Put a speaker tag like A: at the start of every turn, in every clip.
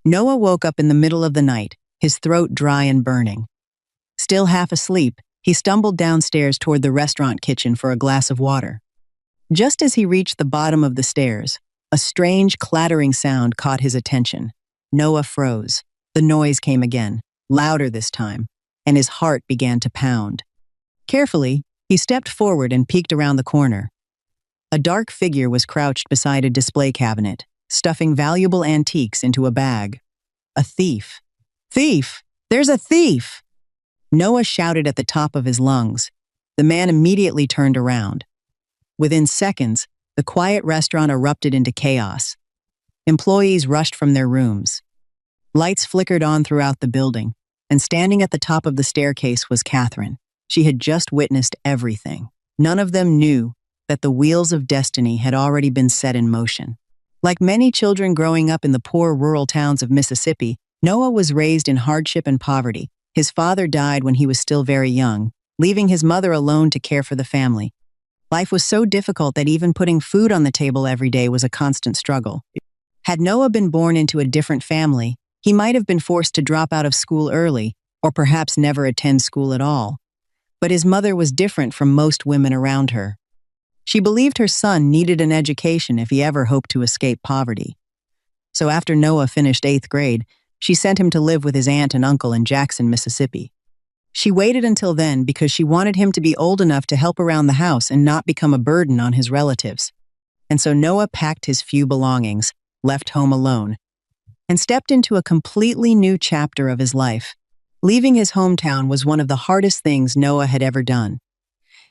A: Noah woke up in the middle of the night, his throat dry and burning. Still half asleep, he stumbled downstairs toward the restaurant kitchen for a glass of water. Just as he reached the bottom of the stairs, a strange clattering sound caught his attention. Noah froze. The noise came again, louder this time, and his heart began to pound. Carefully, he stepped forward and peeked around the corner. A dark figure was crouched beside a display cabinet, stuffing valuable antiques into a bag. A thief. "Thief! There's a thief!" Noah shouted at the top of his lungs. The man immediately turned around. Within seconds, the quiet restaurant erupted into chaos. Employees rushed from their rooms. Lights flickered on throughout the building, and standing at the top of the staircase was Catherine. She had just witnessed everything. None of them knew that the wheels of destiny had already been set in motion. Like many children growing up in the poor rural towns of Mississippi, Noah was raised in hardship and poverty. His father died when he was still very young, leaving his mother alone to care for the family. Life was so difficult that even putting food on the table every day was a constant struggle. Had Noah been born into a different family, he might have been forced to drop out of school early, or perhaps never attend school at all. But his mother was different from most women around her. She believed her son needed an education if he ever hoped to escape poverty. So after Noah finished 8th grade, she sent him to live with his aunt and uncle in Jackson, Mississippi. She waited until then because she wanted him to be old enough to help around the house and not become a burden on his relatives. And so Noah packed his few belongings, left home alone, and stepped into a completely new chapter of his life. Leaving his hometown was one of the hardest things Noah had ever done.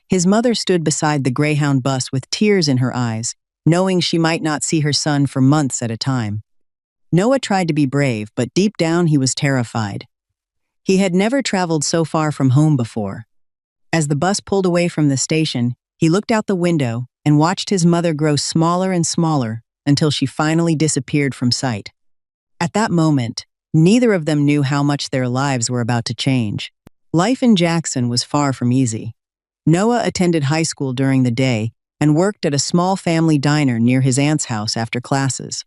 A: His mother stood beside the Greyhound bus with tears in her eyes, knowing she might not see her son for months at a time. Noah tried to be brave, but deep down he was terrified. He had never traveled so far from home before. As the bus pulled away from the station, he looked out the window and watched his mother grow smaller and smaller until she finally disappeared from sight. At that moment, neither of them knew how much their lives were about to change. Life in Jackson was far from easy. Noah attended high school during the day and worked at a small family diner near his aunt's house after classes.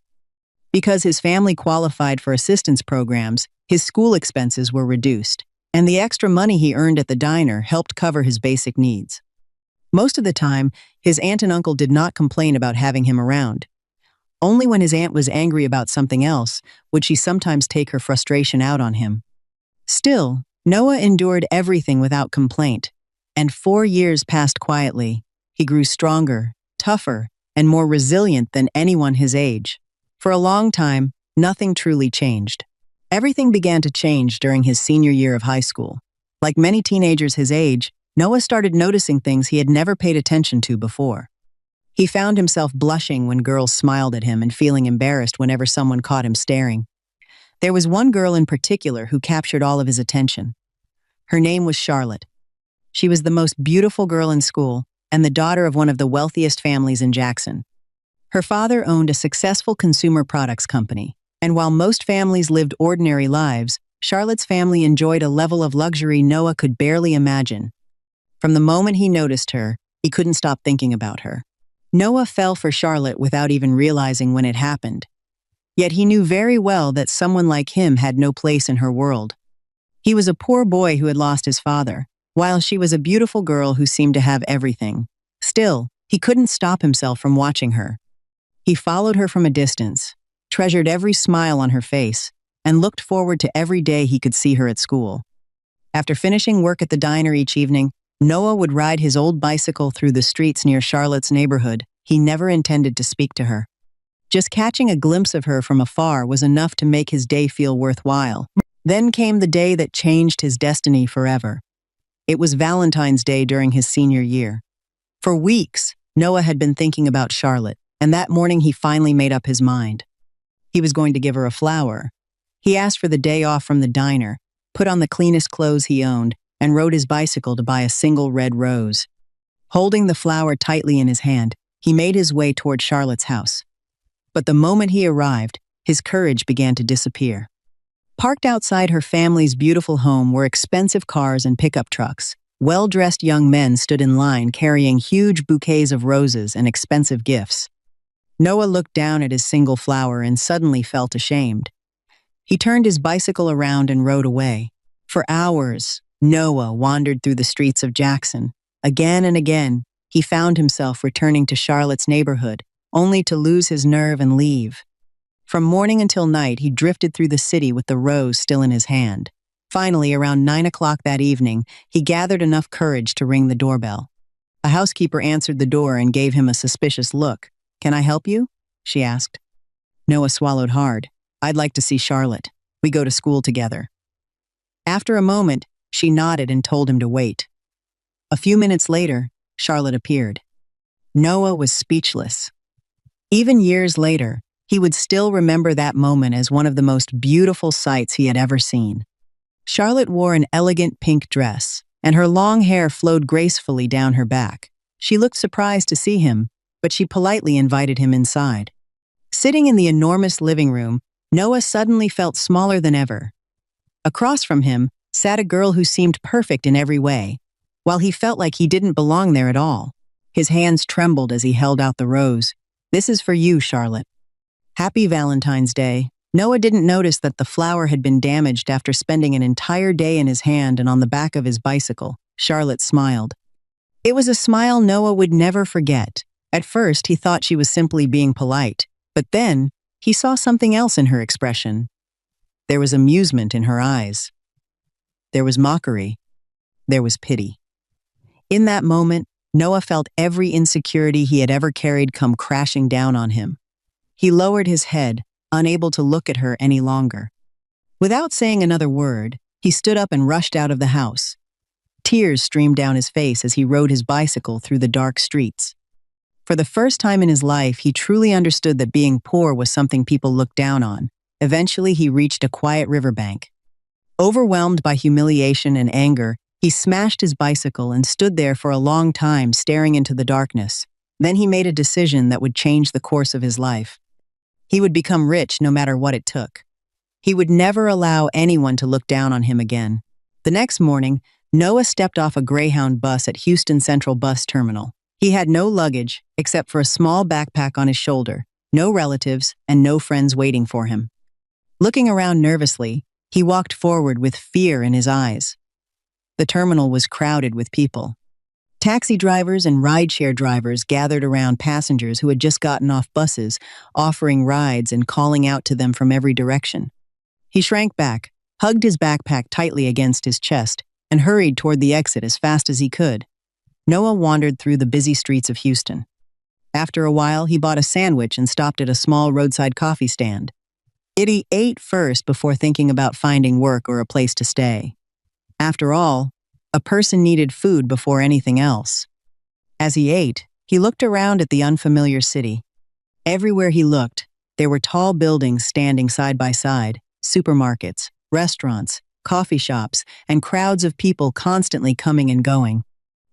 A: Because his family qualified for assistance programs, his school expenses were reduced, and the extra money he earned at the diner helped cover his basic needs. Most of the time, his aunt and uncle did not complain about having him around. Only when his aunt was angry about something else would she sometimes take her frustration out on him. Still, Noah endured everything without complaint, and 4 years passed quietly. He grew stronger, tougher, and more resilient than anyone his age. For a long time, nothing truly changed. Everything began to change during his senior year of high school. Like many teenagers his age, Noah started noticing things he had never paid attention to before. He found himself blushing when girls smiled at him and feeling embarrassed whenever someone caught him staring. There was one girl in particular who captured all of his attention. Her name was Charlotte. She was the most beautiful girl in school and the daughter of one of the wealthiest families in Jackson. Her father owned a successful consumer products company, and while most families lived ordinary lives, Charlotte's family enjoyed a level of luxury Noah could barely imagine. From the moment he noticed her, he couldn't stop thinking about her. Noah fell for Charlotte without even realizing when it happened. Yet he knew very well that someone like him had no place in her world. He was a poor boy who had lost his father, while she was a beautiful girl who seemed to have everything. Still, he couldn't stop himself from watching her. He followed her from a distance, treasured every smile on her face, and looked forward to every day he could see her at school. After finishing work at the diner each evening, Noah would ride his old bicycle through the streets near Charlotte's neighborhood. He never intended to speak to her. Just catching a glimpse of her from afar was enough to make his day feel worthwhile. Then came the day that changed his destiny forever. It was Valentine's Day during his senior year. For weeks, Noah had been thinking about Charlotte, and that morning he finally made up his mind. He was going to give her a flower. He asked for the day off from the diner, put on the cleanest clothes he owned, and rode his bicycle to buy a single red rose. Holding the flower tightly in his hand, he made his way toward Charlotte's house. But the moment he arrived, his courage began to disappear. Parked outside her family's beautiful home were expensive cars and pickup trucks. Well-dressed young men stood in line carrying huge bouquets of roses and expensive gifts. Noah looked down at his single flower and suddenly felt ashamed. He turned his bicycle around and rode away. For hours, Noah wandered through the streets of Jackson. Again and again, he found himself returning to Charlotte's neighborhood, only to lose his nerve and leave. From morning until night, he drifted through the city with the rose still in his hand. Finally, around 9 o'clock that evening, he gathered enough courage to ring the doorbell. A housekeeper answered the door and gave him a suspicious look. "Can I help you?" she asked. Noah swallowed hard. "I'd like to see Charlotte. We go to school together." After a moment, she nodded and told him to wait. A few minutes later, Charlotte appeared. Noah was speechless. Even years later, he would still remember that moment as one of the most beautiful sights he had ever seen. Charlotte wore an elegant pink dress, and her long hair flowed gracefully down her back. She looked surprised to see him, but she politely invited him inside. Sitting in the enormous living room, Noah suddenly felt smaller than ever. Across from him sat a girl who seemed perfect in every way, while he felt like he didn't belong there at all. His hands trembled as he held out the rose. "This is for you, Charlotte." Happy Valentine's Day. Noah didn't notice that the flower had been damaged after spending an entire day in his hand and on the back of his bicycle. Charlotte smiled. It was a smile Noah would never forget. At first, he thought she was simply being polite, but then he saw something else in her expression. There was amusement in her eyes. There was mockery. There was pity. In that moment, Noah felt every insecurity he had ever carried come crashing down on him. He lowered his head, unable to look at her any longer. Without saying another word, he stood up and rushed out of the house. Tears streamed down his face as he rode his bicycle through the dark streets. For the first time in his life, he truly understood that being poor was something people looked down on. Eventually, he reached a quiet riverbank. Overwhelmed by humiliation and anger, he smashed his bicycle and stood there for a long time staring into the darkness. Then he made a decision that would change the course of his life. He would become rich no matter what it took. He would never allow anyone to look down on him again. The next morning, Noah stepped off a Greyhound bus at Houston Central Bus Terminal. He had no luggage except for a small backpack on his shoulder, no relatives, and no friends waiting for him. Looking around nervously, he walked forward with fear in his eyes. The terminal was crowded with people. Taxi drivers and rideshare drivers gathered around passengers who had just gotten off buses, offering rides and calling out to them from every direction. He shrank back, hugged his backpack tightly against his chest, and hurried toward the exit as fast as he could. Noah wandered through the busy streets of Houston. After a while, he bought a sandwich and stopped at a small roadside coffee stand. He ate first before thinking about finding work or a place to stay. After all, a person needed food before anything else. As he ate, he looked around at the unfamiliar city. Everywhere he looked, there were tall buildings standing side by side, supermarkets, restaurants, coffee shops, and crowds of people constantly coming and going.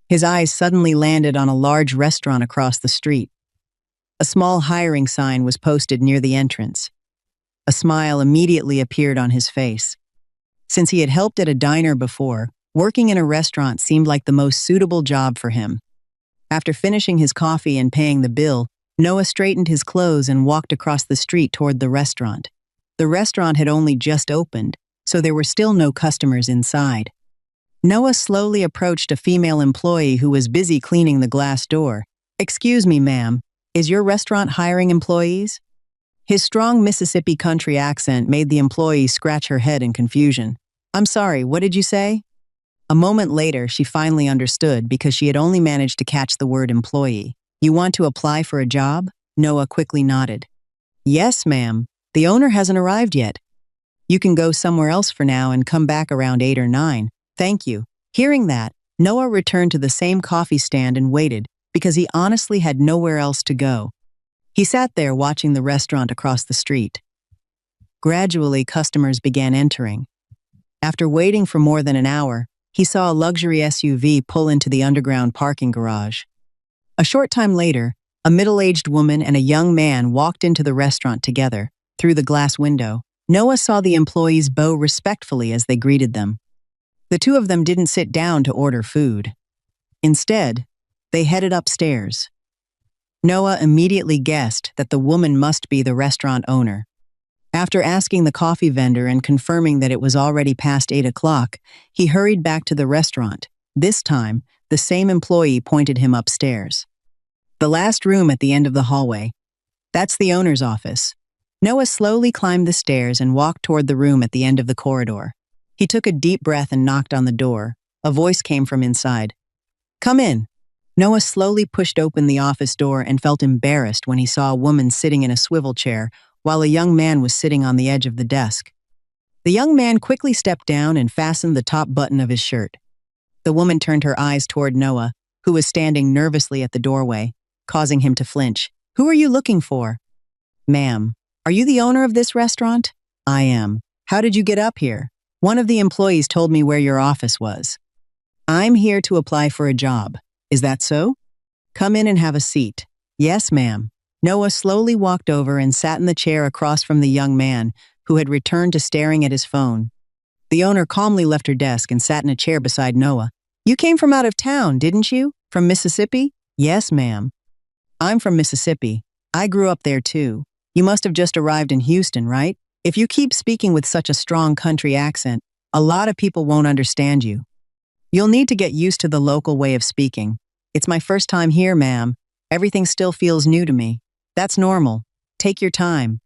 A: His eyes suddenly landed on a large restaurant across the street. A small hiring sign was posted near the entrance. A smile immediately appeared on his face. Since he had helped at a diner before, working in a restaurant seemed like the most suitable job for him. After finishing his coffee and paying the bill, Noah straightened his clothes and walked across the street toward the restaurant. The restaurant had only just opened, so there were still no customers inside. Noah slowly approached a female employee who was busy cleaning the glass door. "Excuse me, ma'am, is your restaurant hiring employees?" His strong Mississippi country accent made the employee scratch her head in confusion. "I'm sorry, what did you say?" A moment later, she finally understood because she had only managed to catch the word employee. "You want to apply for a job?" Noah quickly nodded. "Yes, ma'am. The owner hasn't arrived yet. You can go somewhere else for now and come back around 8 or 9. Thank you." Hearing that, Noah returned to the same coffee stand and waited because he honestly had nowhere else to go. He sat there watching the restaurant across the street. Gradually, customers began entering. After waiting for more than an hour, he saw a luxury SUV pull into the underground parking garage. A short time later, a middle-aged woman and a young man walked into the restaurant together. Through the glass window, Noah saw the employees bow respectfully as they greeted them. The two of them didn't sit down to order food. Instead, they headed upstairs. Noah immediately guessed that the woman must be the restaurant owner. After asking the coffee vendor and confirming that it was already past 8 o'clock, he hurried back to the restaurant. This time, the same employee pointed him upstairs. The last room at the end of the hallway. That's the owner's office. Noah slowly climbed the stairs and walked toward the room at the end of the corridor. He took a deep breath and knocked on the door. A voice came from inside. "Come in." Noah slowly pushed open the office door and felt embarrassed when he saw a woman sitting in a swivel chair while a young man was sitting on the edge of the desk. The young man quickly stepped down and fastened the top button of his shirt. The woman turned her eyes toward Noah, who was standing nervously at the doorway, causing him to flinch. "Who are you looking for?" "Ma'am, are you the owner of this restaurant?" "I am." "How did you get up here?" "One of the employees told me where your office was." "I'm here to apply for a job. Is that so?" "Come in and have a seat." "Yes, ma'am." Noah slowly walked over and sat in the chair across from the young man, who had returned to staring at his phone. The owner calmly left her desk and sat in a chair beside Noah. "You came from out of town, didn't you? From Mississippi?" "Yes, ma'am." "I'm from Mississippi. I grew up there too. You must have just arrived in Houston, right? If you keep speaking with such a strong country accent, a lot of people won't understand you. You'll need to get used to the local way of speaking. It's my first time here, ma'am. Everything still feels new to me." "That's normal. Take your time.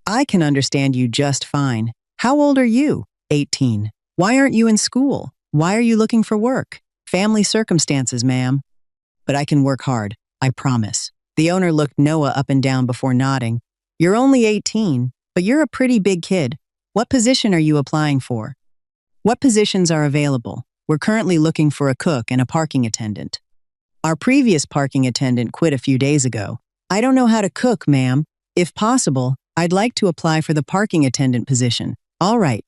A: I can understand you just fine. How old are you?" 18. "Why aren't you in school? Why are you looking for work?" "Family circumstances, ma'am." "But I can work hard, I promise." The owner looked Noah up and down before nodding. "You're only 18, but you're a pretty big kid. What position are you applying for?" "What positions are available? We're currently looking for a cook and a parking attendant. Our previous parking attendant quit a few days ago." "I don't know how to cook, ma'am. If possible, I'd like to apply for the parking attendant position." "All right.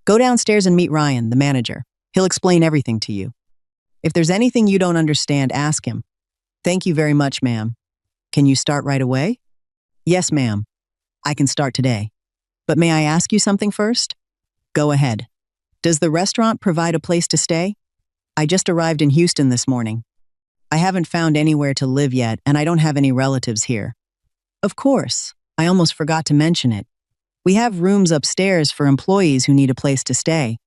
A: Go downstairs and meet Ryan, the manager. He'll explain everything to you. If there's anything you don't understand, ask him." "Thank you very much, ma'am." "Can you start right away?" "Yes, ma'am. I can start today. But may I ask you something first?" "Go ahead." "Does the restaurant provide a place to stay?" "I just arrived in Houston this morning. I haven't found anywhere to live yet, and I don't have any relatives here." "Of course. I almost forgot to mention it. We have rooms upstairs for employees who need a place to stay.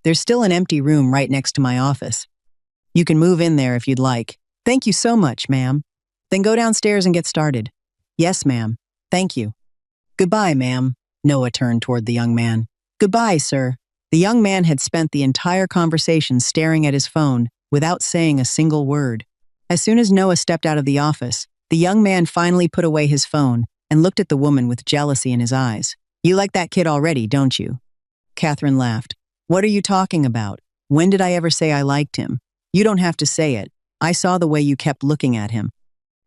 A: There's still an empty room right next to my office. You can move in there if you'd like." "Thank you so much, ma'am." "Then go downstairs and get started." "Yes, ma'am. Thank you." "Goodbye, ma'am." Noah turned toward the young man. "Goodbye, sir." The young man had spent the entire conversation staring at his phone without saying a single word. As soon as Noah stepped out of the office, the young man finally put away his phone and looked at the woman with jealousy in his eyes. "You like that kid already, don't you?" Catherine laughed. "What are you talking about? When did I ever say I liked him? You don't have to say it. I saw the way you kept looking at him.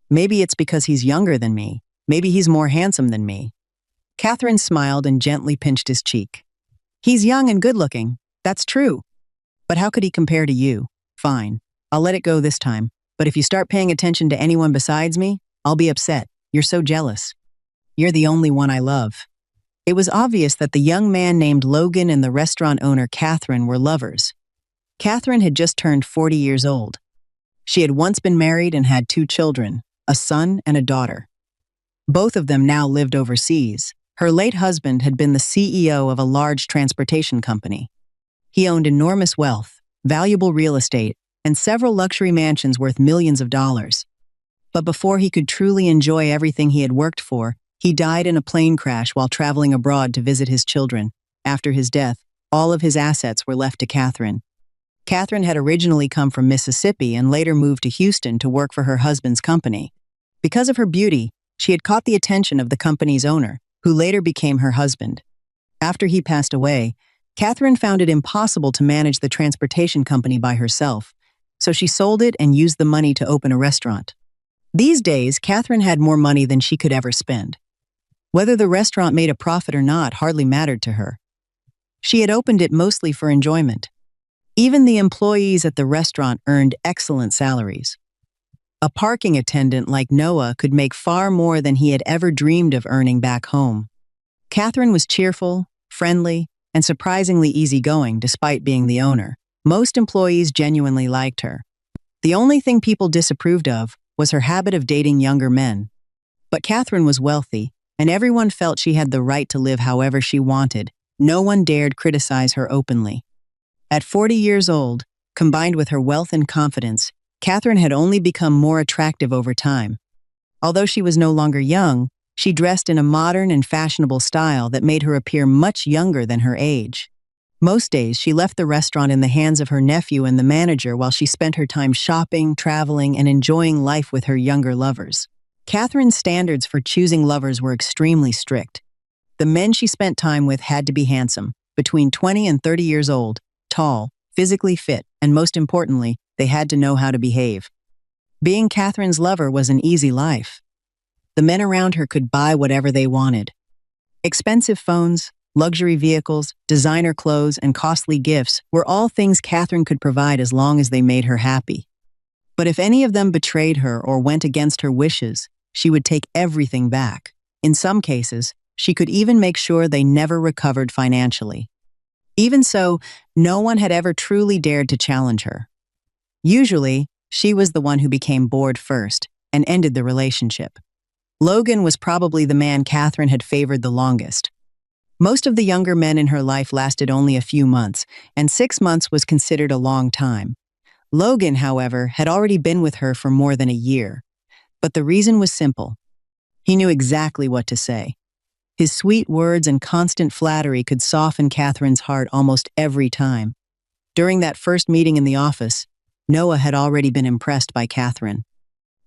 A: Maybe it's because he's younger than me. Maybe he's more handsome than me." Catherine smiled and gently pinched his cheek. "He's young and good-looking. That's true. But how could he compare to you? Fine. I'll let it go this time. But if you start paying attention to anyone besides me, I'll be upset. You're so jealous. You're the only one I love." It was obvious that the young man named Logan and the restaurant owner Catherine were lovers. Catherine had just turned 40 years old. She had once been married and had 2 children, a son and a daughter. Both of them now lived overseas. Her late husband had been the CEO of a large transportation company. He owned enormous wealth, valuable real estate, and several luxury mansions worth millions of dollars. But before he could truly enjoy everything he had worked for, he died in a plane crash while traveling abroad to visit his children. After his death, all of his assets were left to Catherine. Catherine had originally come from Mississippi and later moved to Houston to work for her husband's company. Because of her beauty, she had caught the attention of the company's owner, who later became her husband. After he passed away, Catherine found it impossible to manage the transportation company by herself, so she sold it and used the money to open a restaurant. These days, Catherine had more money than she could ever spend. Whether the restaurant made a profit or not hardly mattered to her. She had opened it mostly for enjoyment. Even the employees at the restaurant earned excellent salaries. A parking attendant like Noah could make far more than he had ever dreamed of earning back home. Catherine was cheerful, friendly, and surprisingly easygoing despite being the owner. Most employees genuinely liked her. The only thing people disapproved of was her habit of dating younger men. But Catherine was wealthy, and everyone felt she had the right to live however she wanted. No one dared criticize her openly. At 40 years old, combined with her wealth and confidence, Catherine had only become more attractive over time. Although she was no longer young, she dressed in a modern and fashionable style that made her appear much younger than her age. Most days, she left the restaurant in the hands of her nephew and the manager while she spent her time shopping, traveling, and enjoying life with her younger lovers. Catherine's standards for choosing lovers were extremely strict. The men she spent time with had to be handsome, between 20 and 30 years old, tall, physically fit, and most importantly, they had to know how to behave. Being Catherine's lover was an easy life. The men around her could buy whatever they wanted. Expensive phones, luxury vehicles, designer clothes, and costly gifts were all things Catherine could provide as long as they made her happy. But if any of them betrayed her or went against her wishes, she would take everything back. In some cases, she could even make sure they never recovered financially. Even so, no one had ever truly dared to challenge her. Usually, she was the one who became bored first and ended the relationship. Logan was probably the man Catherine had favored the longest. Most of the younger men in her life lasted only a few months, and 6 months was considered a long time. Logan, however, had already been with her for more than a year. But the reason was simple. He knew exactly what to say. His sweet words and constant flattery could soften Catherine's heart almost every time. During that first meeting in the office, Noah had already been impressed by Catherine.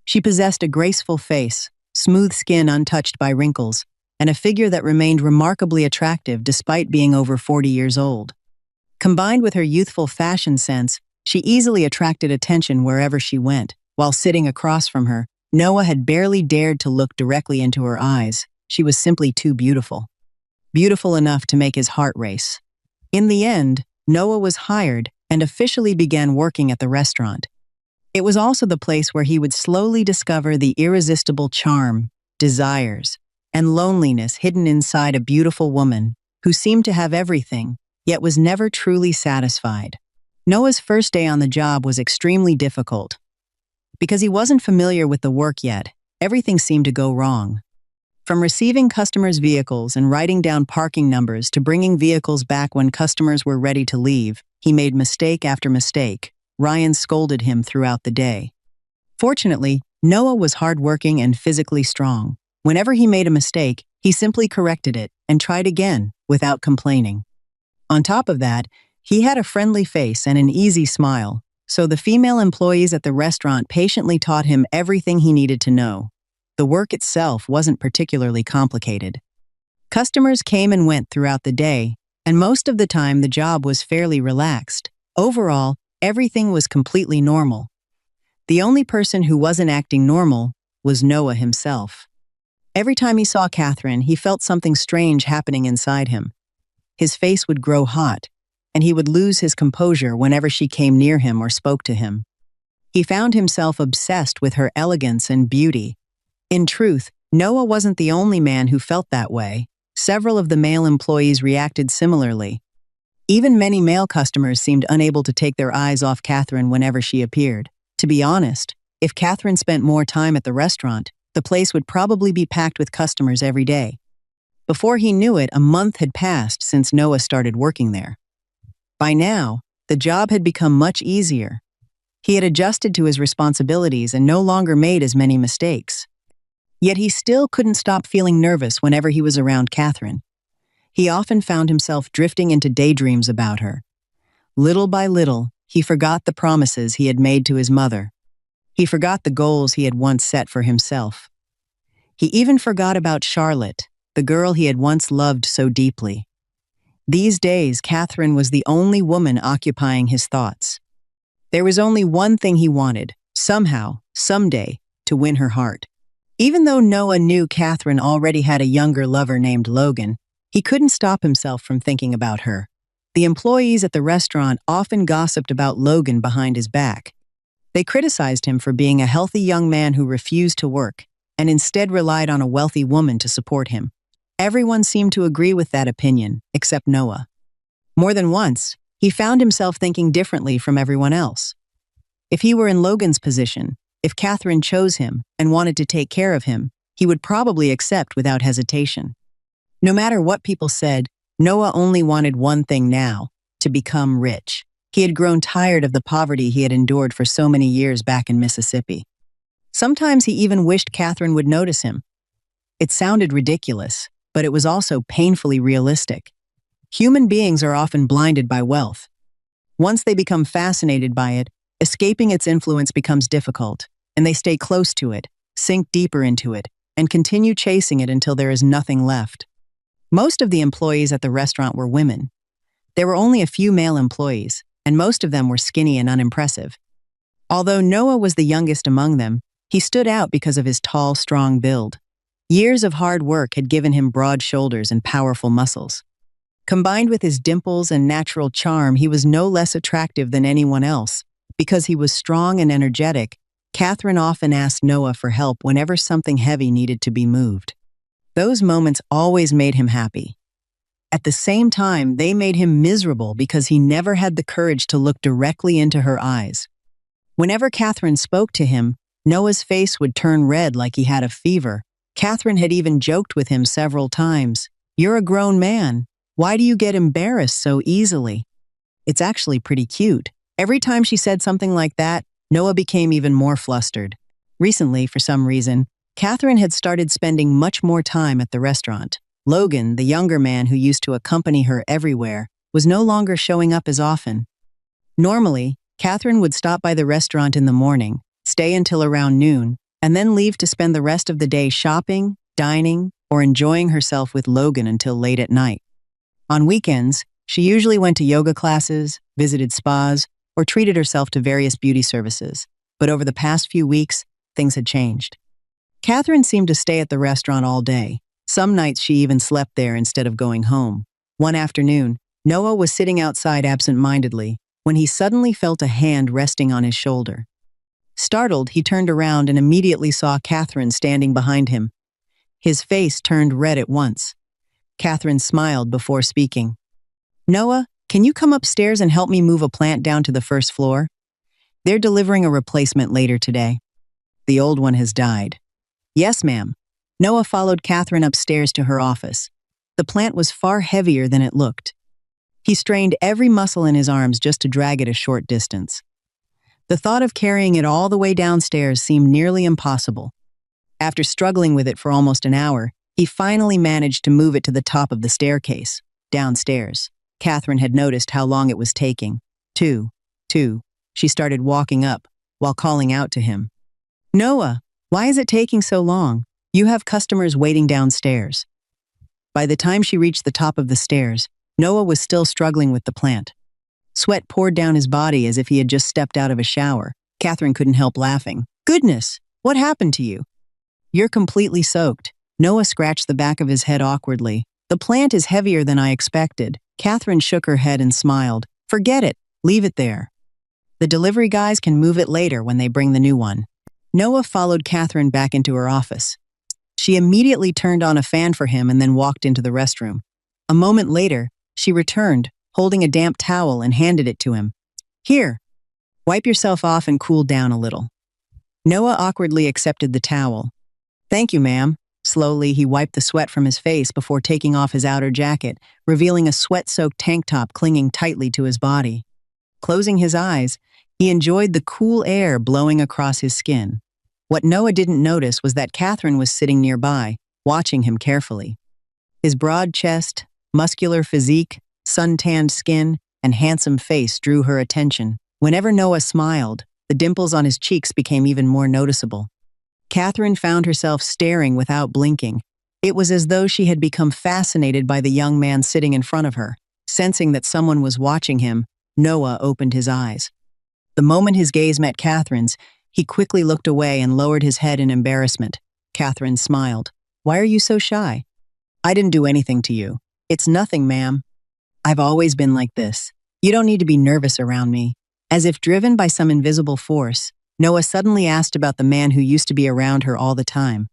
A: She possessed a graceful face, smooth skin untouched by wrinkles, and a figure that remained remarkably attractive despite being over 40 years old. Combined with her youthful fashion sense, she easily attracted attention wherever she went. While sitting across from her, Noah had barely dared to look directly into her eyes. She was simply too beautiful. Beautiful enough to make his heart race. In the end, Noah was hired and officially began working at the restaurant. It was also the place where he would slowly discover the irresistible charm, desires, and loneliness hidden inside a beautiful woman who seemed to have everything, yet was never truly satisfied. Noah's first day on the job was extremely difficult. Because he wasn't familiar with the work yet, everything seemed to go wrong. From receiving customers' vehicles and writing down parking numbers to bringing vehicles back when customers were ready to leave, he made mistake after mistake. Ryan scolded him throughout the day. Fortunately, Noah was hardworking and physically strong. Whenever he made a mistake, he simply corrected it and tried again without complaining. On top of that, he had a friendly face and an easy smile, so the female employees at the restaurant patiently taught him everything he needed to know. The work itself wasn't particularly complicated. Customers came and went throughout the day, and most of the time the job was fairly relaxed. Overall, everything was completely normal. The only person who wasn't acting normal was Noah himself. Every time he saw Catherine, he felt something strange happening inside him. His face would grow hot, and he would lose his composure whenever she came near him or spoke to him. He found himself obsessed with her elegance and beauty. In truth, Noah wasn't the only man who felt that way. Several of the male employees reacted similarly. Even many male customers seemed unable to take their eyes off Catherine whenever she appeared. To be honest, if Catherine spent more time at the restaurant, the place would probably be packed with customers every day. Before he knew it, a month had passed since Noah started working there. By now, the job had become much easier. He had adjusted to his responsibilities and no longer made as many mistakes. Yet he still couldn't stop feeling nervous whenever he was around Catherine. He often found himself drifting into daydreams about her. Little by little, he forgot the promises he had made to his mother. He forgot the goals he had once set for himself. He even forgot about Charlotte, the girl he had once loved so deeply. These days, Catherine was the only woman occupying his thoughts. There was only one thing he wanted, somehow, someday, to win her heart. Even though Noah knew Catherine already had a younger lover named Logan, he couldn't stop himself from thinking about her. The employees at the restaurant often gossiped about Logan behind his back. They criticized him for being a healthy young man who refused to work and instead relied on a wealthy woman to support him. Everyone seemed to agree with that opinion, except Noah. More than once, he found himself thinking differently from everyone else. If he were in Logan's position, if Catherine chose him and wanted to take care of him, he would probably accept without hesitation. No matter what people said, Noah only wanted one thing now: to become rich. He had grown tired of the poverty he had endured for so many years back in Mississippi. Sometimes he even wished Catherine would notice him. It sounded ridiculous, but it was also painfully realistic. Human beings are often blinded by wealth. Once they become fascinated by it, escaping its influence becomes difficult, and they stay close to it, sink deeper into it, and continue chasing it until there is nothing left. Most of the employees at the restaurant were women. There were only a few male employees, and most of them were skinny and unimpressive. Although Noah was the youngest among them, he stood out because of his tall, strong build. Years of hard work had given him broad shoulders and powerful muscles. Combined with his dimples and natural charm, he was no less attractive than anyone else. Because he was strong and energetic, Catherine often asked Noah for help whenever something heavy needed to be moved. Those moments always made him happy. At the same time, they made him miserable because he never had the courage to look directly into her eyes. Whenever Catherine spoke to him, Noah's face would turn red like he had a fever. Catherine had even joked with him several times. "You're a grown man. Why do you get embarrassed so easily?" It's actually pretty cute. Every time she said something like that, Noah became even more flustered. Recently, for some reason, Catherine had started spending much more time at the restaurant. Logan, the younger man who used to accompany her everywhere, was no longer showing up as often. Normally, Catherine would stop by the restaurant in the morning, stay until around noon, and then leave to spend the rest of the day shopping, dining, or enjoying herself with Logan until late at night. On weekends, she usually went to yoga classes, visited spas, or treated herself to various beauty services. But over the past few weeks, things had changed. Catherine seemed to stay at the restaurant all day. Some nights she even slept there instead of going home. One afternoon, Noah was sitting outside absent-mindedly when he suddenly felt a hand resting on his shoulder. Startled, he turned around and immediately saw Catherine standing behind him. His face turned red at once. Catherine smiled before speaking. "Noah, can you come upstairs and help me move a plant down to the first floor? They're delivering a replacement later today. The old one has died." "Yes, ma'am." Noah followed Catherine upstairs to her office. The plant was far heavier than it looked. He strained every muscle in his arms just to drag it a short distance. The thought of carrying it all the way downstairs seemed nearly impossible. After struggling with it for almost an hour, he finally managed to move it to the top of the staircase, downstairs. Catherine had noticed how long it was taking. Two. She started walking up, while calling out to him. "Noah, why is it taking so long? You have customers waiting downstairs." By the time she reached the top of the stairs, Noah was still struggling with the plant. Sweat poured down his body as if he had just stepped out of a shower. Catherine couldn't help laughing. "Goodness, what happened to you?" "You're completely soaked." Noah scratched the back of his head awkwardly. "The plant is heavier than I expected." Catherine shook her head and smiled. "Forget it. Leave it there. The delivery guys can move it later when they bring the new one." Noah followed Catherine back into her office. She immediately turned on a fan for him and then walked into the restroom. A moment later, she returned, holding a damp towel, and handed it to him. "Here, wipe yourself off and cool down a little." Noah awkwardly accepted the towel. "Thank you, ma'am." Slowly, he wiped the sweat from his face before taking off his outer jacket, revealing a sweat-soaked tank top clinging tightly to his body. Closing his eyes, he enjoyed the cool air blowing across his skin. What Noah didn't notice was that Catherine was sitting nearby, watching him carefully. His broad chest, muscular physique, sun-tanned skin, and handsome face drew her attention. Whenever Noah smiled, the dimples on his cheeks became even more noticeable. Catherine found herself staring without blinking. It was as though she had become fascinated by the young man sitting in front of her. Sensing that someone was watching him, Noah opened his eyes. The moment his gaze met Catherine's, he quickly looked away and lowered his head in embarrassment. Catherine smiled. "Why are you so shy?" "I didn't do anything to you." "It's nothing, ma'am. I've always been like this. You don't need to be nervous around me." As if driven by some invisible force, Noah suddenly asked about the man who used to be around her all the time.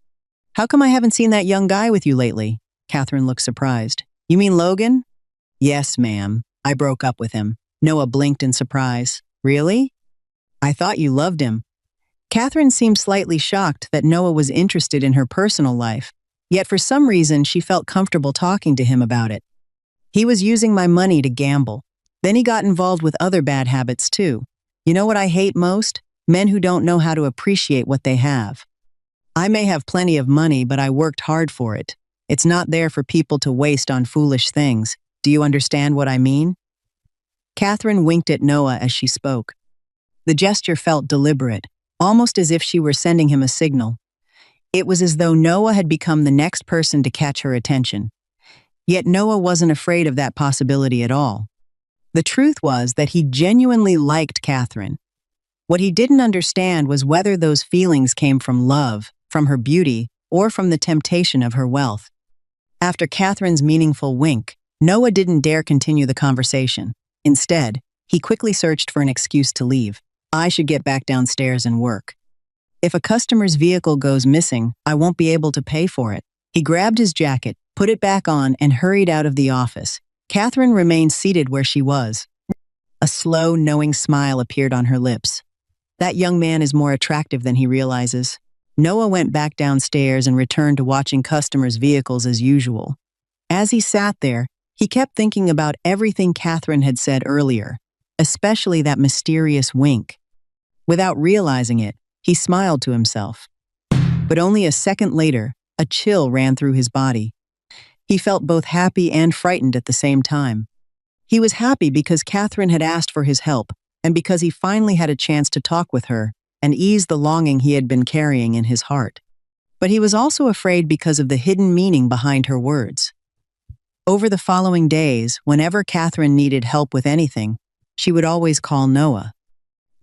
A: "How come I haven't seen that young guy with you lately?" Catherine looked surprised. "You mean Logan?" "Yes, ma'am. I broke up with him." Noah blinked in surprise. "Really? I thought you loved him." Catherine seemed slightly shocked that Noah was interested in her personal life, yet for some reason she felt comfortable talking to him about it. He was using my money to gamble. Then he got involved with other bad habits too. You know what I hate most? Men who don't know how to appreciate what they have. I may have plenty of money, but I worked hard for it. It's not there for people to waste on foolish things. Do you understand what I mean? Catherine winked at Noah as she spoke. The gesture felt deliberate, almost as if she were sending him a signal. It was as though Noah had become the next person to catch her attention. Yet Noah wasn't afraid of that possibility at all. The truth was that he genuinely liked Catherine. What he didn't understand was whether those feelings came from love, from her beauty, or from the temptation of her wealth. After Catherine's meaningful wink, Noah didn't dare continue the conversation. Instead, he quickly searched for an excuse to leave. I should get back downstairs and work. If a customer's vehicle goes missing, I won't be able to pay for it. He grabbed his jacket, put it back on, and hurried out of the office. Catherine remained seated where she was. A slow, knowing smile appeared on her lips. That young man is more attractive than he realizes. Noah went back downstairs and returned to watching customers' vehicles as usual. As he sat there, he kept thinking about everything Catherine had said earlier, especially that mysterious wink. Without realizing it, he smiled to himself. But only a second later, a chill ran through his body. He felt both happy and frightened at the same time. He was happy because Catherine had asked for his help, and because he finally had a chance to talk with her and ease the longing he had been carrying in his heart. But he was also afraid because of the hidden meaning behind her words. Over the following days, whenever Catherine needed help with anything, she would always call Noah.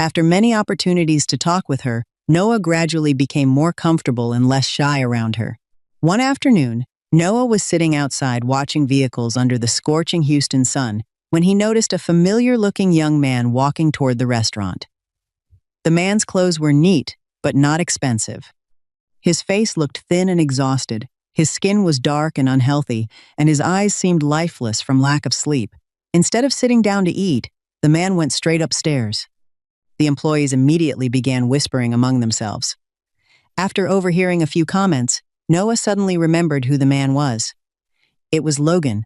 A: After many opportunities to talk with her, Noah gradually became more comfortable and less shy around her. One afternoon, Noah was sitting outside watching vehicles under the scorching Houston sun when he noticed a familiar-looking young man walking toward the restaurant. The man's clothes were neat, but not expensive. His face looked thin and exhausted, his skin was dark and unhealthy, and his eyes seemed lifeless from lack of sleep. Instead of sitting down to eat, the man went straight upstairs. The employees immediately began whispering among themselves. After overhearing a few comments, Noah suddenly remembered who the man was. It was Logan,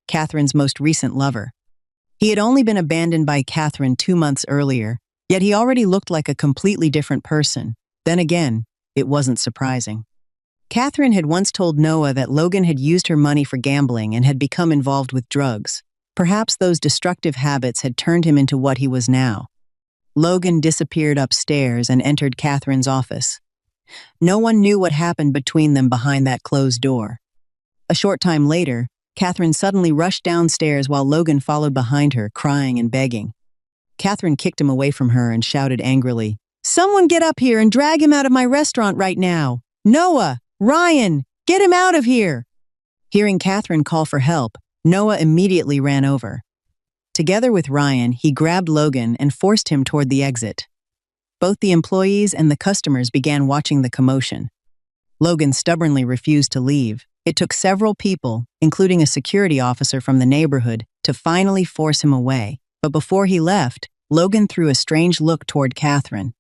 A: Catherine's most recent lover. He had only been abandoned by Catherine 2 months earlier, yet he already looked like a completely different person. Then again, it wasn't surprising. Catherine had once told Noah that Logan had used her money for gambling and had become involved with drugs. Perhaps those destructive habits had turned him into what he was now. Logan disappeared upstairs and entered Catherine's office. No one knew what happened between them behind that closed door. A short time later, Catherine suddenly rushed downstairs while Logan followed behind her, crying and begging. Catherine kicked him away from her and shouted angrily, "Someone get up here and drag him out of my restaurant right now! Noah! Ryan! Get him out of here!" Hearing Catherine call for help, Noah immediately ran over. Together with Ryan, he grabbed Logan and forced him toward the exit. Both the employees and the customers began watching the commotion. Logan stubbornly refused to leave. It took several people, including a security officer from the neighborhood, to finally force him away. But before he left, Logan threw a strange look toward Catherine.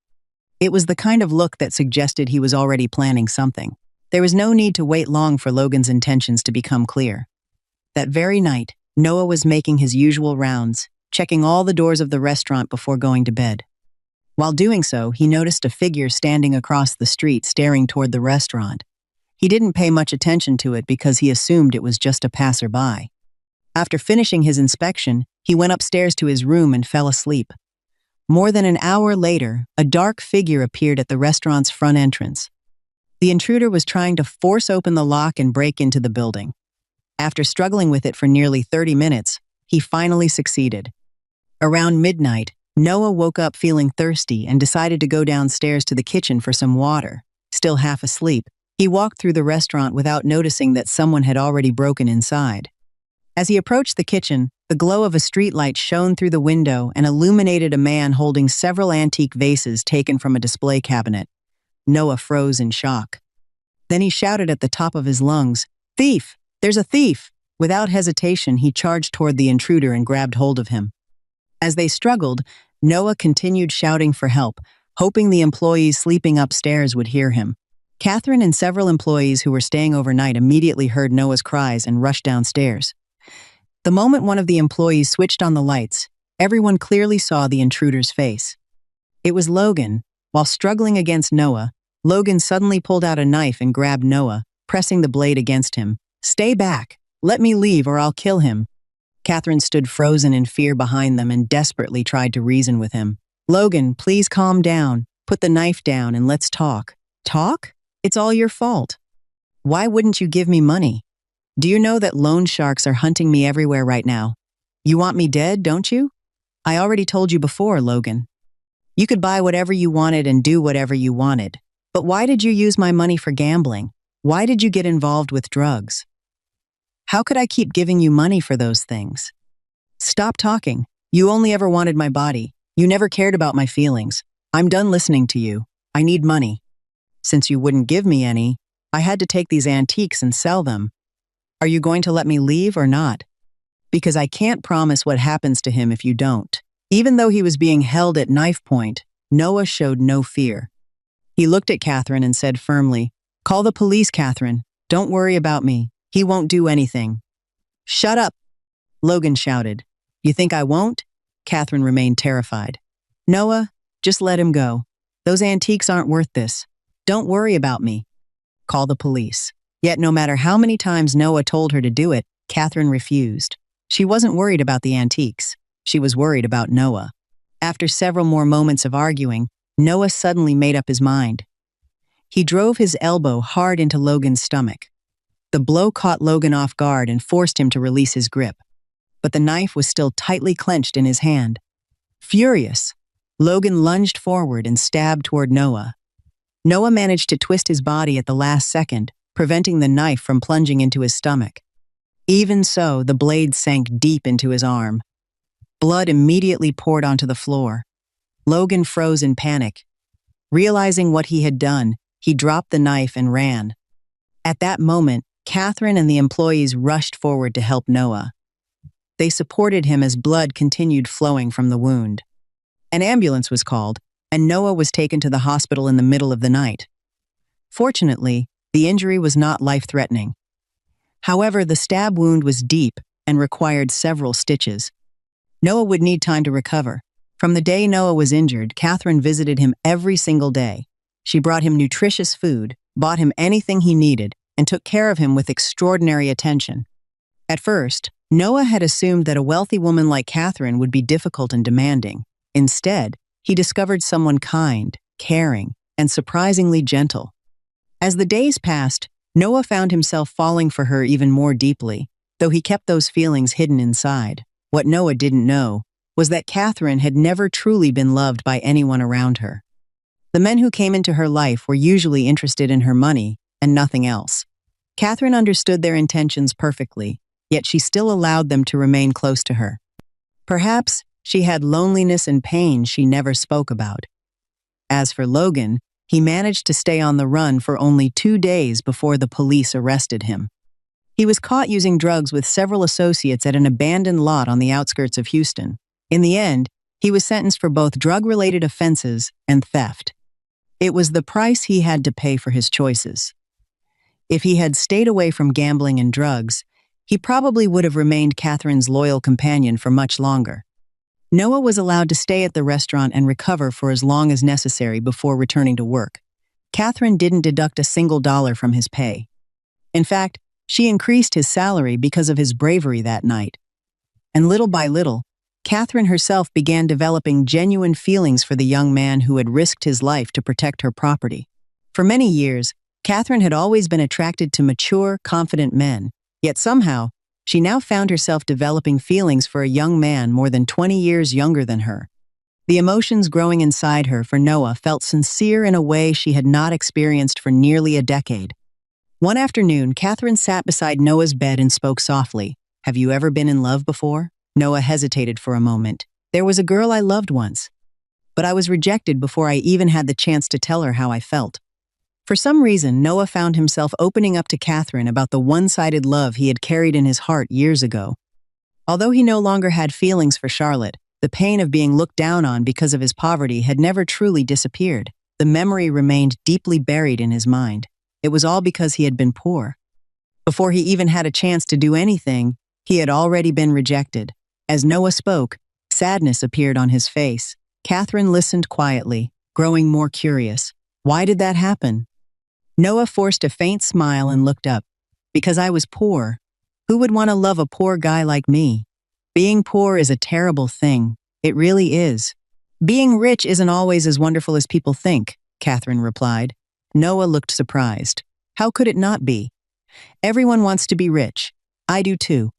A: It was the kind of look that suggested he was already planning something. There was no need to wait long for Logan's intentions to become clear. That very night, Noah was making his usual rounds, checking all the doors of the restaurant before going to bed. While doing so, he noticed a figure standing across the street staring toward the restaurant. He didn't pay much attention to it because he assumed it was just a passerby. After finishing his inspection, he went upstairs to his room and fell asleep. More than an hour later, a dark figure appeared at the restaurant's front entrance. The intruder was trying to force open the lock and break into the building. After struggling with it for nearly 30 minutes, he finally succeeded. Around midnight, Noah woke up feeling thirsty and decided to go downstairs to the kitchen for some water. Still half asleep, he walked through the restaurant without noticing that someone had already broken inside. As he approached the kitchen, the glow of a streetlight shone through the window and illuminated a man holding several antique vases taken from a display cabinet. Noah froze in shock. Then he shouted at the top of his lungs, "Thief! There's a thief!" Without hesitation, he charged toward the intruder and grabbed hold of him. As they struggled, Noah continued shouting for help, hoping the employees sleeping upstairs would hear him. Catherine and several employees who were staying overnight immediately heard Noah's cries and rushed downstairs. The moment one of the employees switched on the lights, everyone clearly saw the intruder's face. It was Logan. While struggling against Noah, Logan suddenly pulled out a knife and grabbed Noah, pressing the blade against him. "Stay back! Let me leave or I'll kill him." Catherine stood frozen in fear behind them and desperately tried to reason with him. "Logan, please calm down. Put the knife down and let's talk." "Talk? It's all your fault. Why wouldn't you give me money? Do you know that loan sharks are hunting me everywhere right now? You want me dead, don't you? I already told you before, Logan. You could buy whatever you wanted and do whatever you wanted. But why did you use my money for gambling? Why did you get involved with drugs? How could I keep giving you money for those things? Stop talking. You only ever wanted my body. You never cared about my feelings. I'm done listening to you. I need money. Since you wouldn't give me any, I had to take these antiques and sell them. Are you going to let me leave or not? Because I can't promise what happens to him if you don't." Even though he was being held at knife point, Noah showed no fear. He looked at Catherine and said firmly, "Call the police, Catherine. Don't worry about me. He won't do anything." "Shut up!" Logan shouted. "You think I won't?" Catherine remained terrified. "Noah, just let him go. Those antiques aren't worth this. Don't worry about me. Call the police." Yet no matter how many times Noah told her to do it, Catherine refused. She wasn't worried about the antiques. She was worried about Noah. After several more moments of arguing, Noah suddenly made up his mind. He drove his elbow hard into Logan's stomach. The blow caught Logan off guard and forced him to release his grip. But the knife was still tightly clenched in his hand. Furious, Logan lunged forward and stabbed toward Noah. Noah managed to twist his body at the last second, preventing the knife from plunging into his stomach. Even so, the blade sank deep into his arm. Blood immediately poured onto the floor. Logan froze in panic. Realizing what he had done, he dropped the knife and ran. At that moment, Catherine and the employees rushed forward to help Noah. They supported him as blood continued flowing from the wound. An ambulance was called, and Noah was taken to the hospital in the middle of the night. Fortunately, the injury was not life-threatening. However, the stab wound was deep and required several stitches. Noah would need time to recover. From the day Noah was injured, Catherine visited him every single day. She brought him nutritious food, bought him anything he needed, and took care of him with extraordinary attention. At first, Noah had assumed that a wealthy woman like Catherine would be difficult and demanding. Instead, he discovered someone kind, caring, and surprisingly gentle. As the days passed, Noah found himself falling for her even more deeply, though he kept those feelings hidden inside. What Noah didn't know was that Catherine had never truly been loved by anyone around her. The men who came into her life were usually interested in her money and nothing else. Catherine understood their intentions perfectly, yet she still allowed them to remain close to her. Perhaps she had loneliness and pain she never spoke about. As for Logan, he managed to stay on the run for only 2 days before the police arrested him. He was caught using drugs with several associates at an abandoned lot on the outskirts of Houston. In the end, he was sentenced for both drug-related offenses and theft. It was the price he had to pay for his choices. If he had stayed away from gambling and drugs, he probably would have remained Catherine's loyal companion for much longer. Noah was allowed to stay at the restaurant and recover for as long as necessary before returning to work. Catherine didn't deduct a single dollar from his pay. In fact, she increased his salary because of his bravery that night. And little by little, Catherine herself began developing genuine feelings for the young man who had risked his life to protect her property. For many years, Catherine had always been attracted to mature, confident men, yet somehow, she now found herself developing feelings for a young man more than 20 years younger than her. The emotions growing inside her for Noah felt sincere in a way she had not experienced for nearly a decade. One afternoon, Catherine sat beside Noah's bed and spoke softly. "Have you ever been in love before?" Noah hesitated for a moment. "There was a girl I loved once, but I was rejected before I even had the chance to tell her how I felt." For some reason, Noah found himself opening up to Catherine about the one-sided love he had carried in his heart years ago. Although he no longer had feelings for Charlotte, The pain of being looked down on because of his poverty had never truly disappeared. The memory remained deeply buried in his mind. It was all because he had been poor. Before he even had a chance to do anything, he had already been rejected. As Noah spoke, sadness appeared on his face. Catherine listened quietly, growing more curious. Why did that happen? Noah forced a faint smile and looked up. Because I was poor. Who would want to love a poor guy like me? Being poor is a terrible thing. It really is. Being rich isn't always as wonderful as people think, Catherine replied. Noah looked surprised. How could it not be? Everyone wants to be rich. I do too.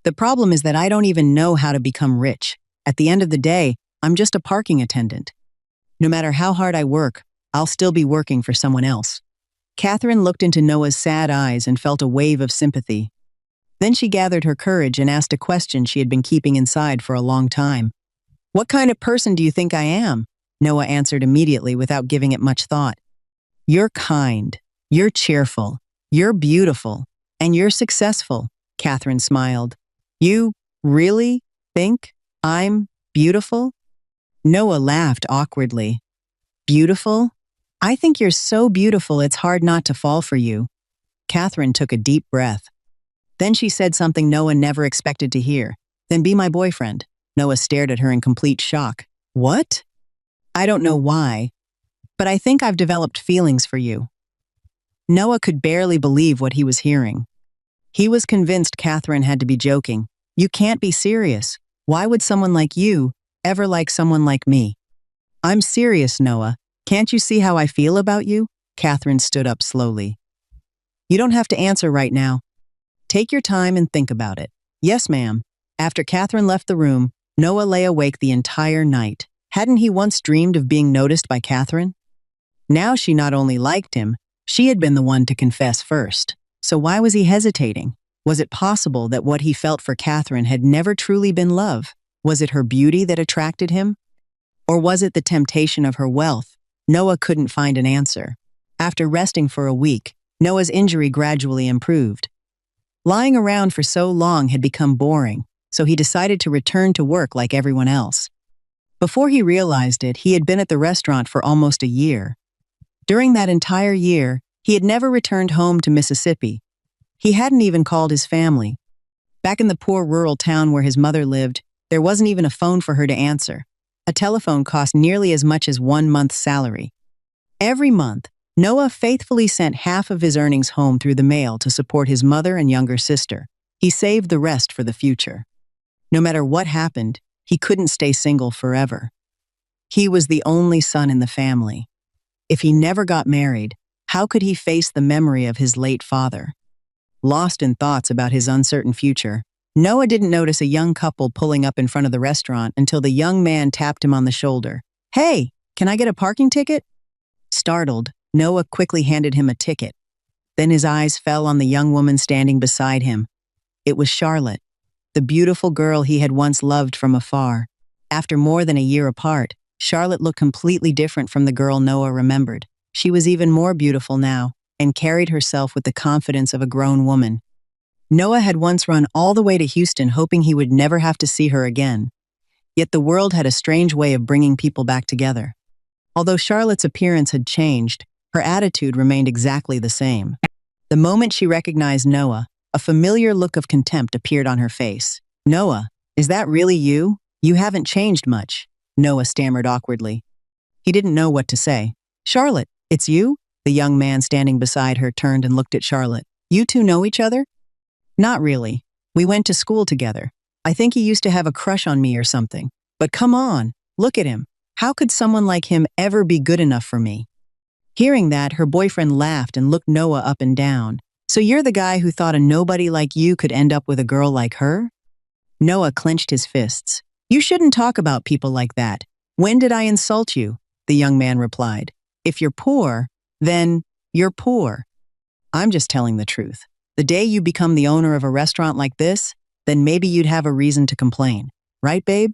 A: The problem is that I don't even know how to become rich. At the end of the day, I'm just a parking attendant. No matter how hard I work, I'll still be working for someone else. Catherine looked into Noah's sad eyes and felt a wave of sympathy. Then she gathered her courage and asked a question she had been keeping inside for a long time. What kind of person do you think I am? Noah answered immediately without giving it much thought. You're kind, you're cheerful, you're beautiful, and you're successful, Catherine smiled. You really think I'm beautiful? Noah laughed awkwardly. Beautiful? I think you're so beautiful it's hard not to fall for you. Catherine took a deep breath. Then she said something Noah never expected to hear. Then be my boyfriend. Noah stared at her in complete shock. What? I don't know why, but I think I've developed feelings for you. Noah could barely believe what he was hearing. He was convinced Catherine had to be joking. You can't be serious. Why would someone like you ever like someone like me? I'm serious, Noah. Can't you see how I feel about you? Catherine stood up slowly. You don't have to answer right now. Take your time and think about it. Yes, ma'am. After Catherine left the room, Noah lay awake the entire night. Hadn't he once dreamed of being noticed by Catherine? Now she not only liked him, she had been the one to confess first. So why was he hesitating? Was it possible that what he felt for Catherine had never truly been love? Was it her beauty that attracted him? Or was it the temptation of her wealth? Noah couldn't find an answer. After resting for a week, Noah's injury gradually improved. Lying around for so long had become boring, so he decided to return to work like everyone else. Before he realized it, he had been at the restaurant for almost a year. During that entire year, he had never returned home to Mississippi. He hadn't even called his family. Back in the poor rural town where his mother lived, there wasn't even a phone for her to answer. A telephone cost nearly as much as 1 month's salary. Every month, Noah faithfully sent half of his earnings home through the mail to support his mother and younger sister. He saved the rest for the future. No matter what happened, he couldn't stay single forever. He was the only son in the family. If he never got married, how could he face the memory of his late father? Lost in thoughts about his uncertain future, Noah didn't notice a young couple pulling up in front of the restaurant until the young man tapped him on the shoulder. Hey, can I get a parking ticket? Startled, Noah quickly handed him a ticket. Then his eyes fell on the young woman standing beside him. It was Charlotte, the beautiful girl he had once loved from afar. After more than a year apart, Charlotte looked completely different from the girl Noah remembered. She was even more beautiful now, and carried herself with the confidence of a grown woman. Noah had once run all the way to Houston hoping he would never have to see her again. Yet the world had a strange way of bringing people back together. Although Charlotte's appearance had changed, her attitude remained exactly the same. The moment she recognized Noah, a familiar look of contempt appeared on her face. Noah, is that really you? You haven't changed much, Noah stammered awkwardly. He didn't know what to say. Charlotte, it's you? The young man standing beside her turned and looked at Charlotte. You two know each other? Not really. We went to school together. I think he used to have a crush on me or something. But come on, look at him. How could someone like him ever be good enough for me? Hearing that, her boyfriend laughed and looked Noah up and down. So you're the guy who thought a nobody like you could end up with a girl like her? Noah clenched his fists. You shouldn't talk about people like that. When did I insult you? The young man replied. If you're poor, then you're poor. I'm just telling the truth. The day you become the owner of a restaurant like this, then maybe you'd have a reason to complain. Right, babe?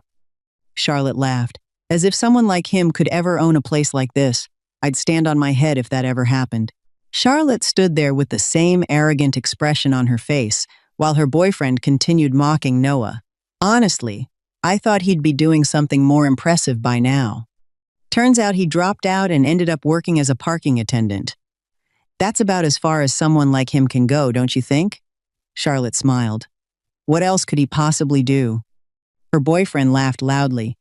A: Charlotte laughed. As if someone like him could ever own a place like this. I'd stand on my head if that ever happened. Charlotte stood there with the same arrogant expression on her face, while her boyfriend continued mocking Noah. Honestly, I thought he'd be doing something more impressive by now. Turns out he dropped out and ended up working as a parking attendant. That's about as far as someone like him can go, don't you think? Charlotte smiled. What else could he possibly do? Her boyfriend laughed loudly.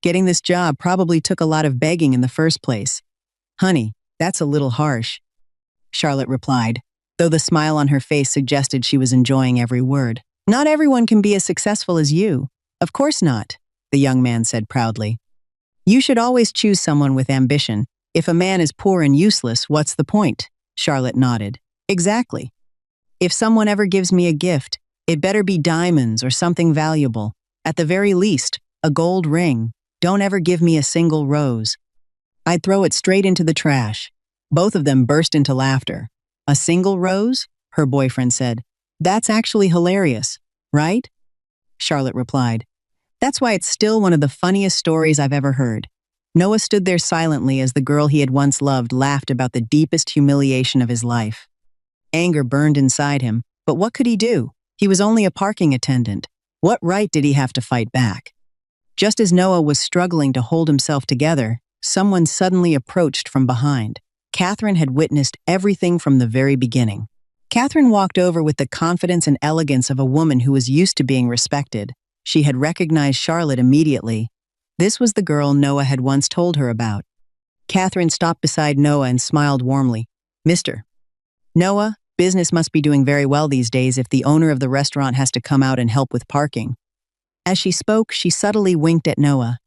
A: Getting this job probably took a lot of begging in the first place. Honey, that's a little harsh, Charlotte replied, though the smile on her face suggested she was enjoying every word. Not everyone can be as successful as you. Of course not, the young man said proudly. You should always choose someone with ambition. If a man is poor and useless, what's the point? Charlotte nodded. Exactly. If someone ever gives me a gift, it better be diamonds or something valuable. At the very least, a gold ring. Don't ever give me a single rose. I'd throw it straight into the trash. Both of them burst into laughter. A single rose? Her boyfriend said. That's actually hilarious, right? Charlotte replied. That's why it's still one of the funniest stories I've ever heard. Noah stood there silently as the girl he had once loved laughed about the deepest humiliation of his life. Anger burned inside him, but what could he do? He was only a parking attendant. What right did he have to fight back? Just as Noah was struggling to hold himself together, someone suddenly approached from behind. Catherine had witnessed everything from the very beginning. Catherine walked over with the confidence and elegance of a woman who was used to being respected. She had recognized Charlotte immediately. This was the girl Noah had once told her about. Catherine stopped beside Noah and smiled warmly. Mr. Noah, business must be doing very well these days if the owner of the restaurant has to come out and help with parking. As she spoke, she subtly winked at Noah.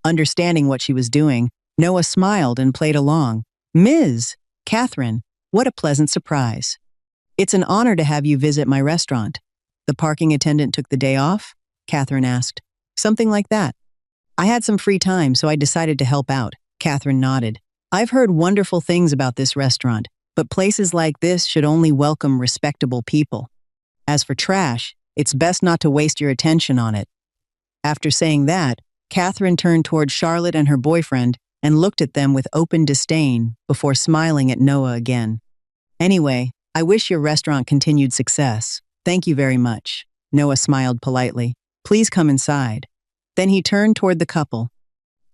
A: Understanding what she was doing, Noah smiled and played along. Ms. Catherine, what a pleasant surprise. It's an honor to have you visit my restaurant. The parking attendant took the day off? Catherine asked. Something like that. I had some free time, so I decided to help out. Catherine nodded. I've heard wonderful things about this restaurant, but places like this should only welcome respectable people. As for trash, it's best not to waste your attention on it. After saying that, Catherine turned toward Charlotte and her boyfriend and looked at them with open disdain before smiling at Noah again. Anyway, I wish your restaurant continued success. Thank you very much. Noah smiled politely. Please come inside. Then he turned toward the couple.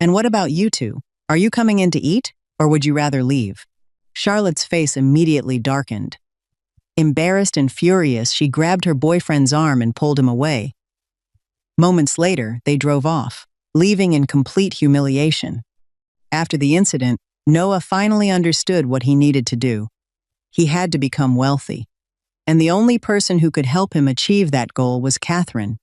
A: And what about you two? Are you coming in to eat, or would you rather leave? Charlotte's face immediately darkened. Embarrassed and furious, she grabbed her boyfriend's arm and pulled him away. Moments later, they drove off, leaving in complete humiliation. After the incident, Noah finally understood what he needed to do. He had to become wealthy. And the only person who could help him achieve that goal was Catherine.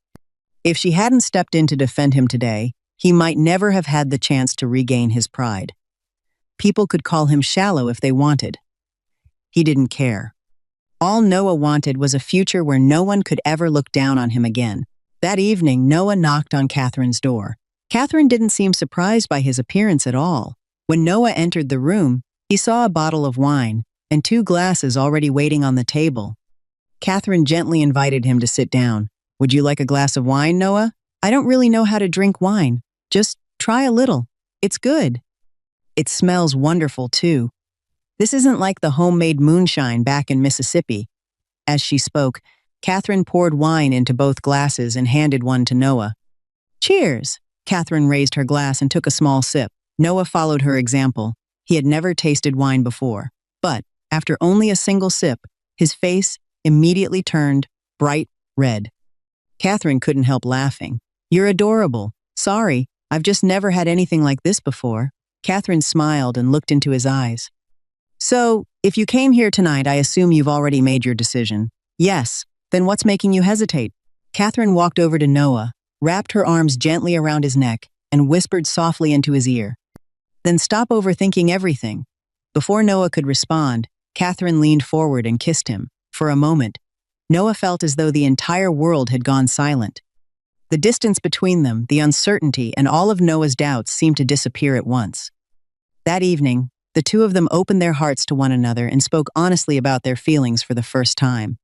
A: If she hadn't stepped in to defend him today, he might never have had the chance to regain his pride. People could call him shallow if they wanted. He didn't care. All Noah wanted was a future where no one could ever look down on him again. That evening, Noah knocked on Catherine's door. Catherine didn't seem surprised by his appearance at all. When Noah entered the room, he saw a bottle of wine and 2 glasses already waiting on the table. Catherine gently invited him to sit down. Would you like a glass of wine, Noah? I don't really know how to drink wine. Just try a little. It's good. It smells wonderful, too. This isn't like the homemade moonshine back in Mississippi. As she spoke, Catherine poured wine into both glasses and handed one to Noah. Cheers! Catherine raised her glass and took a small sip. Noah followed her example. He had never tasted wine before. But, after only a single sip, his face immediately turned bright red. Catherine couldn't help laughing. You're adorable. Sorry, I've just never had anything like this before. Catherine smiled and looked into his eyes. So, if you came here tonight, I assume you've already made your decision. Yes, then what's making you hesitate? Catherine walked over to Noah, wrapped her arms gently around his neck, and whispered softly into his ear. Then stop overthinking everything. Before Noah could respond, Catherine leaned forward and kissed him. For a moment, Noah felt as though the entire world had gone silent. The distance between them, the uncertainty, and all of Noah's doubts seemed to disappear at once. That evening, the two of them opened their hearts to one another and spoke honestly about their feelings for the first time.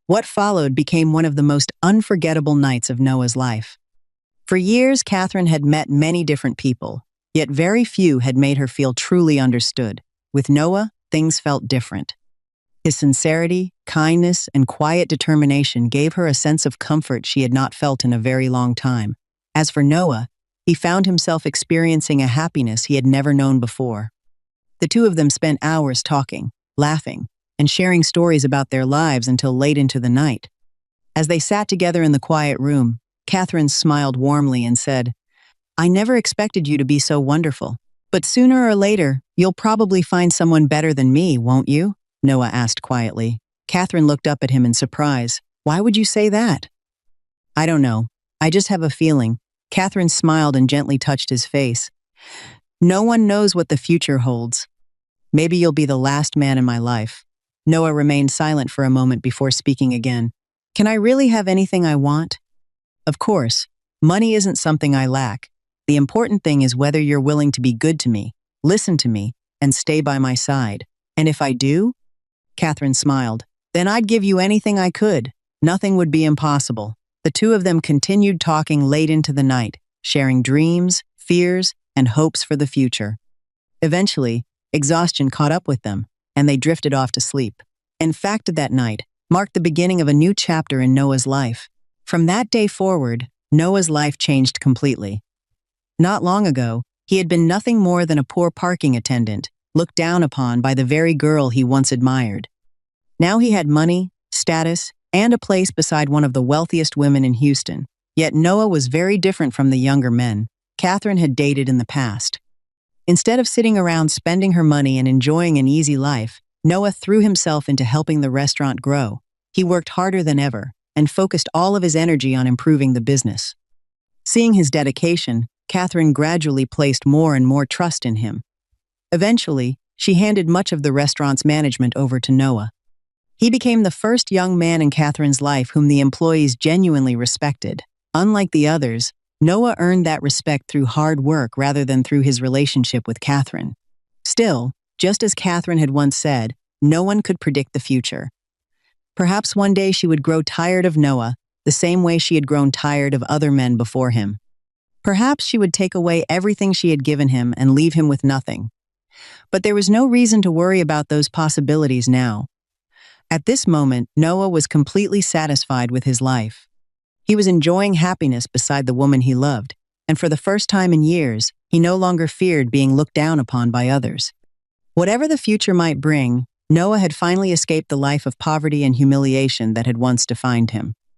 A: What followed became one of the most unforgettable nights of Noah's life. For years, Catherine had met many different people, yet very few had made her feel truly understood. With Noah, things felt different. His sincerity, kindness, and quiet determination gave her a sense of comfort she had not felt in a very long time. As for Noah, he found himself experiencing a happiness he had never known before. The two of them spent hours talking, laughing, and sharing stories about their lives until late into the night. As they sat together in the quiet room, Catherine smiled warmly and said, "I never expected you to be so wonderful. But sooner or later, you'll probably find someone better than me, won't you?" Noah asked quietly. Catherine looked up at him in surprise. "Why would you say that?" "I don't know. I just have a feeling." Catherine smiled and gently touched his face. "No one knows what the future holds. Maybe you'll be the last man in my life." Noah remained silent for a moment before speaking again. "Can I really have anything I want?" "Of course. Money isn't something I lack. The important thing is whether you're willing to be good to me, listen to me, and stay by my side. And if I do?" Catherine smiled. "Then I'd give you anything I could. Nothing would be impossible." The two of them continued talking late into the night, sharing dreams, fears, and hopes for the future. Eventually, exhaustion caught up with them, and they drifted off to sleep. In fact, that night marked the beginning of a new chapter in Noah's life. From that day forward, Noah's life changed completely. Not long ago, he had been nothing more than a poor parking attendant, looked down upon by the very girl he once admired. Now he had money, status, and a place beside one of the wealthiest women in Houston. Yet Noah was very different from the younger men Catherine had dated in the past. Instead of sitting around spending her money and enjoying an easy life, Noah threw himself into helping the restaurant grow. He worked harder than ever and focused all of his energy on improving the business. Seeing his dedication, Catherine gradually placed more and more trust in him. Eventually, she handed much of the restaurant's management over to Noah. He became the first young man in Catherine's life whom the employees genuinely respected. Unlike the others, Noah earned that respect through hard work rather than through his relationship with Catherine. Still, just as Catherine had once said, no one could predict the future. Perhaps one day she would grow tired of Noah, the same way she had grown tired of other men before him. Perhaps she would take away everything she had given him and leave him with nothing. But there was no reason to worry about those possibilities now. At this moment, Noah was completely satisfied with his life. He was enjoying happiness beside the woman he loved, and for the first time in years, he no longer feared being looked down upon by others. Whatever the future might bring, Noah had finally escaped the life of poverty and humiliation that had once defined him.